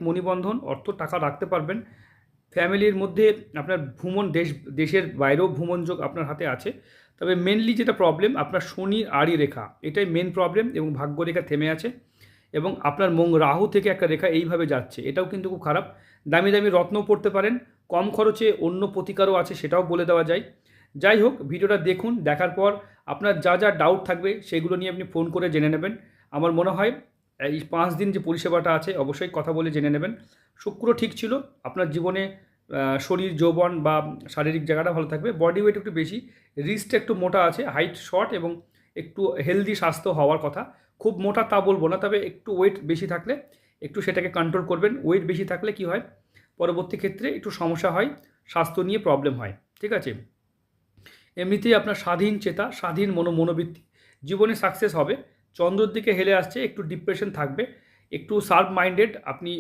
মণিবন্ধন, অর্থ টাকা রাখতে পারবেন। ফ্যামিলির মধ্যে আপনার ভ্রমণ, দেশের বাইরেও ভ্রমণ যোগ আপনার হাতে আছে। তবে মেনলি যেটা প্রবলেম, আপনার শনির আড়ি রেখা, এটাই মেন প্রবলেম, এবং ভাগ্যরেখা থেমে আছে, এবং আপনার রাহু থেকে একটা রেখা এইভাবে যাচ্ছে, এটাও কিন্তু খুব খারাপ। দামি দামি রত্নও পড়তে পারেন, কম খরচে অন্য প্রতিকারও আছে, সেটাও বলে দেওয়া যায়। যাই হোক, ভিডিওটা দেখুন, দেখার পর আপনার যা যা ডাউট থাকবে সেগুলো নিয়ে আপনি ফোন করে জেনে নেবেন। আমার মনে হয় এই 5 দিন যে পরিষেবাটা আছে অবশ্যই কথা বলে জেনে নেবেন। শুক্র ঠিক ছিল, আপনার জীবনে শরীর যৌবন বা শারীরিক জায়গাটা ভালো থাকবে, বডি ওয়েট একটু বেশি, রিস্টটা একটু মোটা আছে, হাইট শর্ট, এবং একটু হেলদি স্বাস্থ্য হওয়ার কথা। খুব মোটা তা বলবো না, তবে একটু ওয়েট বেশি থাকলে একটু সেটাকে কন্ট্রোল করবেন। ওয়েট বেশি থাকলে কি হয়, পরবর্তী ক্ষেত্রে একটু সমস্যা হয়, স্বাস্থ্য নিয়ে প্রবলেম হয়, ঠিক আছে। এমনিতেই আপনার স্বাধীন চেতা, স্বাধীন মনোবৃত্তি, জীবনে সাকসেস হবে। চন্দ্রর দিকে হেলে আসছে, একটু ডিপ্রেশন থাকবে, একটু শার্প মাইন্ডেড আপনি।